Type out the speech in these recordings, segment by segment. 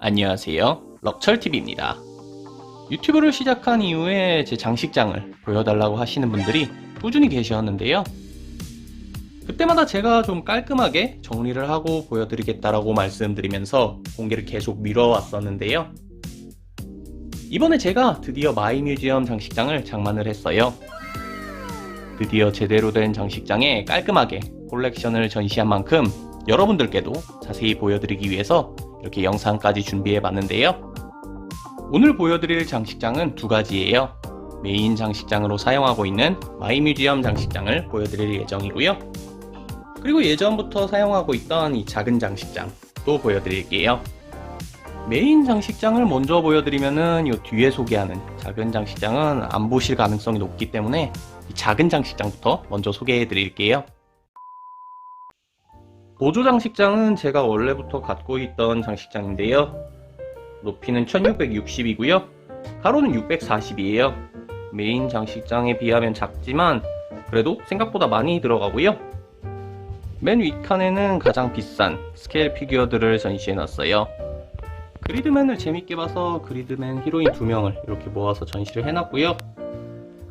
안녕하세요, 럭철TV입니다. 유튜브를 시작한 이후에 제 장식장을 보여달라고 하시는 분들이 꾸준히 계셨는데요. 그때마다 제가 좀 깔끔하게 정리를 하고 보여드리겠다라고 말씀드리면서 공개를 계속 미뤄왔었는데요. 이번에 제가 드디어 마이뮤지엄 장식장을 장만을 했어요. 드디어 제대로 된 장식장에 깔끔하게 콜렉션을 전시한 만큼 여러분들께도 자세히 보여드리기 위해서 이렇게 영상까지 준비해 봤는데요. 오늘 보여드릴 장식장은 두 가지예요. 메인 장식장으로 사용하고 있는 마이뮤지엄 장식장을 보여드릴 예정이고요. 그리고 예전부터 사용하고 있던 이 작은 장식장도 보여드릴게요. 메인 장식장을 먼저 보여드리면은 이 뒤에 소개하는 작은 장식장은 안 보실 가능성이 높기 때문에 이 작은 장식장부터 먼저 소개해 드릴게요. 보조 장식장은 제가 원래부터 갖고 있던 장식장인데요. 높이는 1660이고요. 가로는 640이에요. 메인 장식장에 비하면 작지만 그래도 생각보다 많이 들어가고요. 맨 윗칸에는 가장 비싼 스케일 피규어들을 전시해 놨어요. 그리드맨을 재밌게 봐서 그리드맨 히로인 2명을 이렇게 모아서 전시를 해놨고요.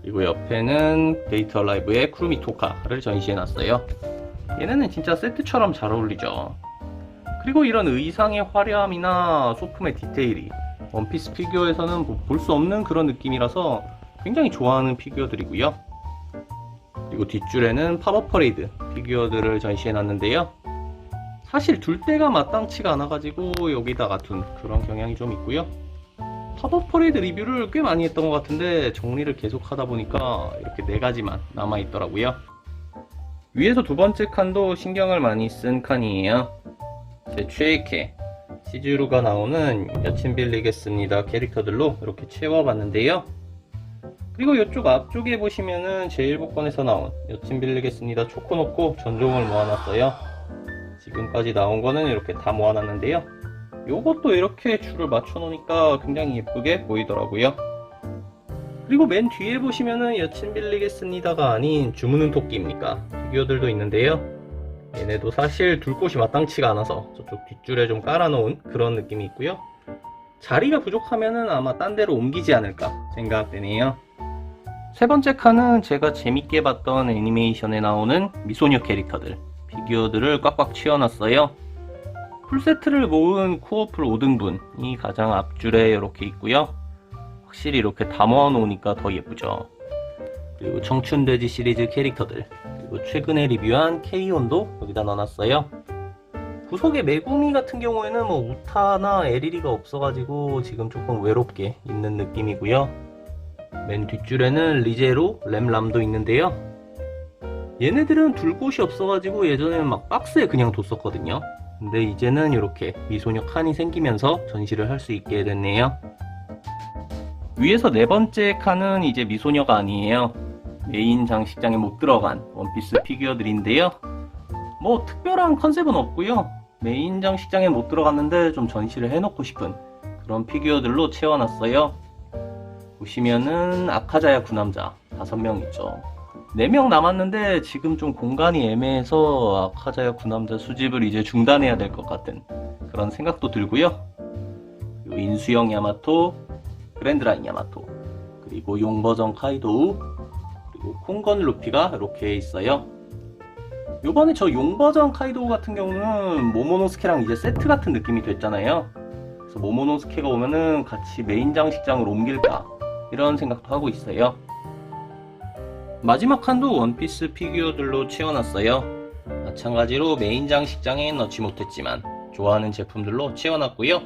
그리고 옆에는 데이트 얼라이브의 쿠루미 토카를 전시해 놨어요. 얘네는 진짜 세트처럼 잘 어울리죠. 그리고 이런 의상의 화려함이나 소품의 디테일이 원피스 피규어에서는 볼 수 없는 그런 느낌이라서 굉장히 좋아하는 피규어들이고요. 그리고 뒷줄에는 팝업 퍼레이드 피규어들을 전시해 놨는데요. 사실 둘 데가 마땅치가 않아 가지고 여기다가 둔 그런 경향이 좀 있고요. 팝업 퍼레이드 리뷰를 꽤 많이 했던 것 같은데 정리를 계속 하다 보니까 이렇게 4가지만 남아 있더라고요. 위에서 두 번째 칸도 신경을 많이 쓴 칸이에요. 제 최애캐 시즈루가 나오는 여친 빌리겠습니다 캐릭터들로 이렇게 채워봤는데요. 그리고 이쪽 앞쪽에 보시면은 제1복권에서 나온 여친 빌리겠습니다 초코노코 전종을 모아놨어요. 지금까지 나온 거는 이렇게 다 모아놨는데요. 요것도 이렇게 줄을 맞춰 놓으니까 굉장히 예쁘게 보이더라고요. 그리고 맨 뒤에 보시면은 여친 빌리겠습니다가 아닌 주무는 토끼입니까 피규어들도 있는데요. 얘네도 사실 둘 곳이 마땅치가 않아서 저쪽 뒷줄에 좀 깔아놓은 그런 느낌이 있고요. 자리가 부족하면은 아마 딴 데로 옮기지 않을까 생각되네요. 세 번째 칸은 제가 재밌게 봤던 애니메이션에 나오는 미소녀 캐릭터들 피규어들을 꽉꽉 채워놨어요. 풀세트를 모은 코어풀 5등분이 가장 앞줄에 이렇게 있고요. 확실히 이렇게 다 모아놓으니까 더 예쁘죠. 그리고 청춘돼지 시리즈 캐릭터들, 그리고 최근에 리뷰한 K-ON도 여기다 넣어놨어요. 구석에 메구미 같은 경우에는 뭐 우타나 에리리가 없어가지고 지금 조금 외롭게 있는 느낌이고요. 맨 뒷줄에는 리제로, 램람도 있는데요. 얘네들은 둘 곳이 없어가지고 예전에는 막 박스에 그냥 뒀었거든요. 근데 이제는 이렇게 미소녀 칸이 생기면서 전시를 할 수 있게 됐네요. 위에서 네 번째 칸은 이제 미소녀가 아니에요. 메인 장식장에 못 들어간 원피스 피규어들인데요. 뭐 특별한 컨셉은 없고요. 메인 장식장에 못 들어갔는데 좀 전시를 해놓고 싶은 그런 피규어들로 채워놨어요. 보시면은 아카자야 구남자 5명 있죠. 4명 남았는데 지금 좀 공간이 애매해서 아카자야 구남자 수집을 이제 중단해야 될 것 같은 그런 생각도 들고요. 그리고 인수형 야마토, 그랜드라인 야마토, 그리고 용버전 카이도우, 그리고 콩건 루피가 이렇게 있어요. 요번에 저 용버전 카이도우 같은 경우는 모모노스케랑 이제 세트 같은 느낌이 됐잖아요. 그래서 모모노스케가 오면은 같이 메인 장식장으로 옮길까 이런 생각도 하고 있어요. 마지막 칸도 원피스 피규어들로 채워놨어요. 마찬가지로 메인 장식장에 넣지 못했지만 좋아하는 제품들로 채워놨고요.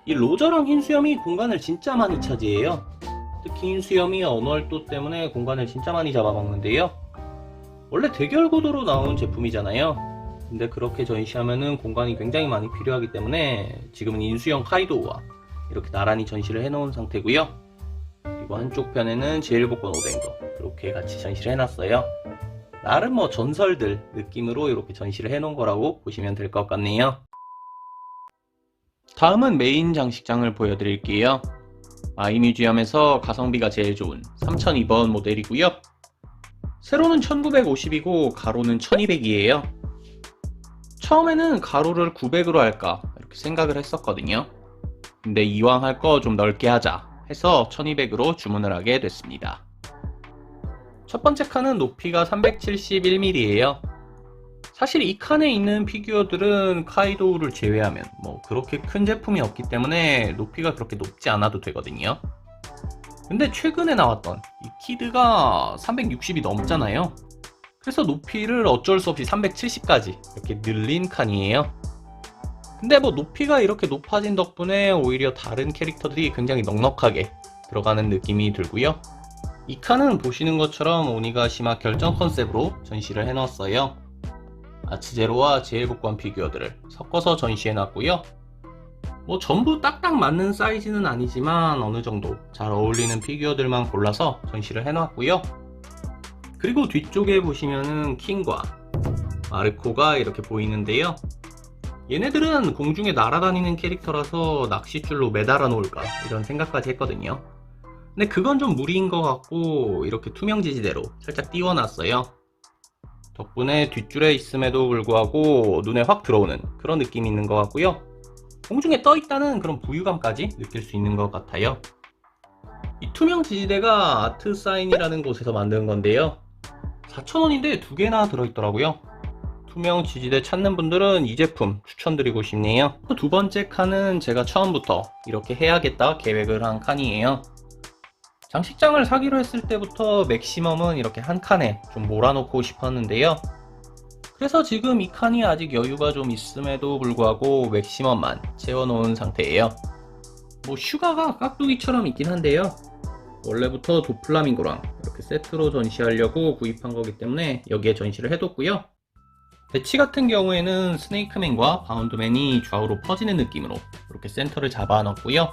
이 로저랑 흰수염이 공간을 진짜 많이 차지해요. 특히 흰수염이 언월도 때문에 공간을 진짜 많이 잡아먹는데요. 원래 대결 구도로 나온 제품이잖아요. 근데 그렇게 전시하면은 공간이 굉장히 많이 필요하기 때문에 지금은 인수형 카이도우와 이렇게 나란히 전시를 해놓은 상태고요. 그리고 한쪽 편에는 제1복권 오뎅도 이렇게 같이 전시를 해놨어요. 나름 뭐 전설들 느낌으로 이렇게 전시를 해놓은 거라고 보시면 될 것 같네요. 다음은 메인 장식장을 보여드릴게요. 마이뮤지엄에서 가성비가 제일 좋은 3002번 모델이고요. 세로는 1950이고 가로는 1200이에요. 처음에는 가로를 900으로 할까 이렇게 생각을 했었거든요. 근데 이왕 할 거 좀 넓게 하자 해서 1200으로 주문을 하게 됐습니다. 첫 번째 칸은 높이가 371mm예요. 사실 이 칸에 있는 피규어들은 카이도우를 제외하면 뭐 그렇게 큰 제품이 없기 때문에 높이가 그렇게 높지 않아도 되거든요. 근데 최근에 나왔던 이 키드가 360이 넘잖아요. 그래서 높이를 어쩔 수 없이 370까지 이렇게 늘린 칸이에요. 근데 뭐 높이가 이렇게 높아진 덕분에 오히려 다른 캐릭터들이 굉장히 넉넉하게 들어가는 느낌이 들고요. 이 칸은 보시는 것처럼 오니가시마 결정 컨셉으로 전시를 해놨어요. 아츠제로와 제일복권 피규어들을 섞어서 전시해놨고요. 뭐 전부 딱딱 맞는 사이즈는 아니지만 어느 정도 잘 어울리는 피규어들만 골라서 전시를 해놨고요. 그리고 뒤쪽에 보시면은 킹과 마르코가 이렇게 보이는데요. 얘네들은 공중에 날아다니는 캐릭터라서 낚싯줄로 매달아 놓을까 이런 생각까지 했거든요. 근데 그건 좀 무리인 것 같고 이렇게 투명 지지대로 살짝 띄워놨어요. 덕분에 뒷줄에 있음에도 불구하고 눈에 확 들어오는 그런 느낌이 있는 것 같고요. 공중에 떠있다는 그런 부유감까지 느낄 수 있는 것 같아요. 이 투명 지지대가 아트사인이라는 곳에서 만든 건데요. 4,000원인데 두 개나 들어있더라고요. 투명 지지대 찾는 분들은 이 제품 추천드리고 싶네요. 두 번째 칸은 제가 처음부터 이렇게 해야겠다 계획을 한 칸이에요. 장식장을 사기로 했을 때부터 맥시멈은 이렇게 한 칸에 좀 몰아놓고 싶었는데요. 그래서 지금 이 칸이 아직 여유가 좀 있음에도 불구하고 맥시멈만 채워놓은 상태예요. 뭐 슈가가 깍두기처럼 있긴 한데요. 원래부터 도플라밍고랑 이렇게 세트로 전시하려고 구입한 거기 때문에 여기에 전시를 해뒀고요. 배치 같은 경우에는 스네이크맨과 바운드맨이 좌우로 퍼지는 느낌으로 이렇게 센터를 잡아 넣었고요.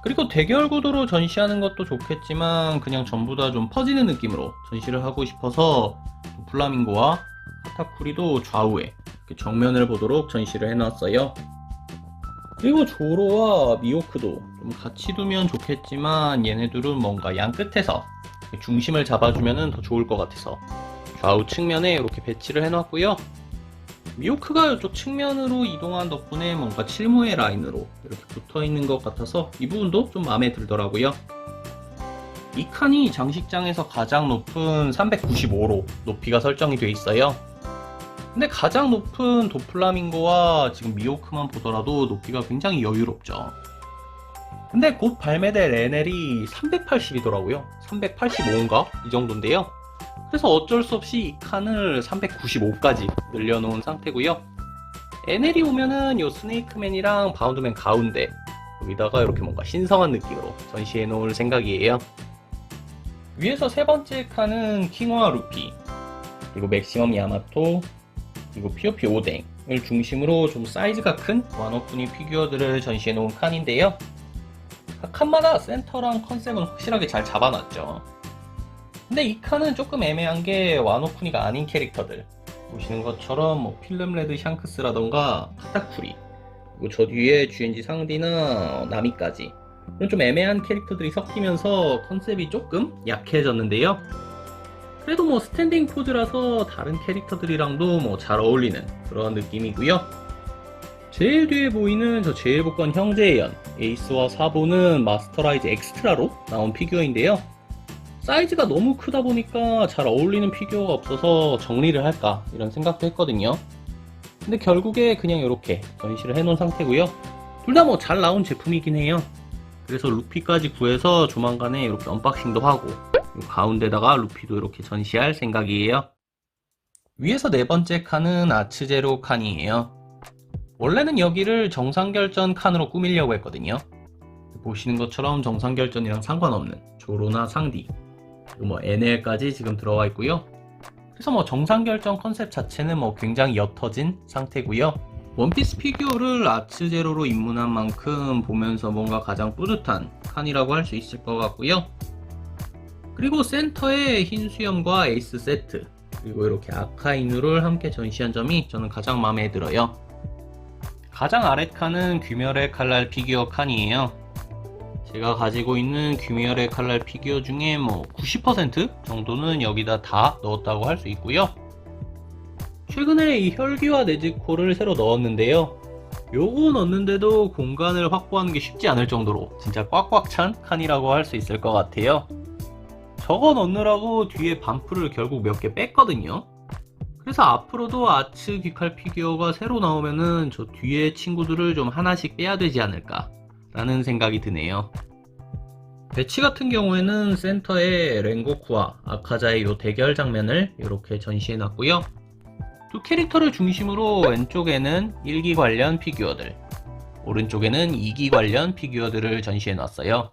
그리고 대결 구도로 전시하는 것도 좋겠지만 그냥 전부 다 좀 퍼지는 느낌으로 전시를 하고 싶어서 플라밍고와 카타쿠리도 좌우에 이렇게 정면을 보도록 전시를 해놨어요. 그리고 조로와 미호크도 좀 같이 두면 좋겠지만 얘네들은 뭔가 양 끝에서 중심을 잡아주면 더 좋을 것 같아서 좌우 측면에 이렇게 배치를 해놨고요. 미호크가 이쪽 측면으로 이동한 덕분에 뭔가 칠무의 라인으로 이렇게 붙어있는 것 같아서 이 부분도 좀 마음에 들더라고요. 이 칸이 장식장에서 가장 높은 395로 높이가 설정이 되어 있어요. 근데 가장 높은 도플라밍고와 지금 미호크만 보더라도 높이가 굉장히 여유롭죠. 근데 곧 발매될 NL이 380이더라고요. 385인가? 이 정도인데요. 그래서 어쩔 수 없이 이 칸을 395까지 늘려놓은 상태고요. NL이 오면은 요 스네이크맨이랑 바운드맨 가운데 여기다가 이렇게 뭔가 신성한 느낌으로 전시해 놓을 생각이에요. 위에서 세 번째 칸은 킹과 루피, 그리고 맥시멈 야마토, 그리고 POP 오뎅을 중심으로 좀 사이즈가 큰 와노쿠니 피규어들을 전시해 놓은 칸인데요. 각 칸마다 센터랑 컨셉은 확실하게 잘 잡아놨죠. 근데 이 칸은 조금 애매한 게 와노쿠니가 아닌 캐릭터들 보시는 것처럼 뭐 필름레드 샹크스라던가 카타쿠리, 그리고 저 뒤에 GNG 상디나 나미까지 이런 좀 애매한 캐릭터들이 섞이면서 컨셉이 조금 약해졌는데요. 그래도 뭐 스탠딩 포즈라서 다른 캐릭터들이랑도 뭐 잘 어울리는 그런 느낌이고요. 제일 뒤에 보이는 저 제일복권 형제의 연 에이스와 사보는 마스터라이즈 엑스트라로 나온 피규어인데요. 사이즈가 너무 크다 보니까 잘 어울리는 피규어가 없어서 정리를 할까 이런 생각도 했거든요. 근데 결국에 그냥 이렇게 전시를 해놓은 상태고요. 둘 다 뭐 잘 나온 제품이긴 해요. 그래서 루피까지 구해서 조만간에 이렇게 언박싱도 하고 가운데다가 루피도 이렇게 전시할 생각이에요. 위에서 네 번째 칸은 아츠제로 칸이에요. 원래는 여기를 정상결전 칸으로 꾸미려고 했거든요. 보시는 것처럼 정상결전이랑 상관없는 조로나 상디, 그리고 뭐 NL까지 지금 들어와 있고요. 그래서 뭐 정상결전 컨셉 자체는 뭐 굉장히 옅어진 상태고요. 원피스 피규어를 아츠제로로 입문한 만큼 보면서 뭔가 가장 뿌듯한 칸이라고 할 수 있을 것 같고요. 그리고 센터에 흰 수염과 에이스 세트, 그리고 이렇게 아카이누를 함께 전시한 점이 저는 가장 마음에 들어요. 가장 아래 칸은 귀멸의 칼날 피규어 칸이에요. 제가 가지고 있는 귀멸의 칼날 피규어 중에 뭐 90% 정도는 여기다 다 넣었다고 할 수 있고요. 최근에 이 혈기와 네즈코를 새로 넣었는데요. 요거 넣는데도 공간을 확보하는 게 쉽지 않을 정도로 진짜 꽉꽉 찬 칸이라고 할 수 있을 것 같아요. 저거 넣느라고 뒤에 반프를 결국 몇 개 뺐거든요. 그래서 앞으로도 아츠 귀칼 피규어가 새로 나오면은 저 뒤에 친구들을 좀 하나씩 빼야 되지 않을까 라는 생각이 드네요. 배치 같은 경우에는 센터에 렌고쿠와 아카자의 요 대결 장면을 이렇게 전시해 놨고요. 두 캐릭터를 중심으로 왼쪽에는 1기 관련 피규어들, 오른쪽에는 2기 관련 피규어들을 전시해 놨어요.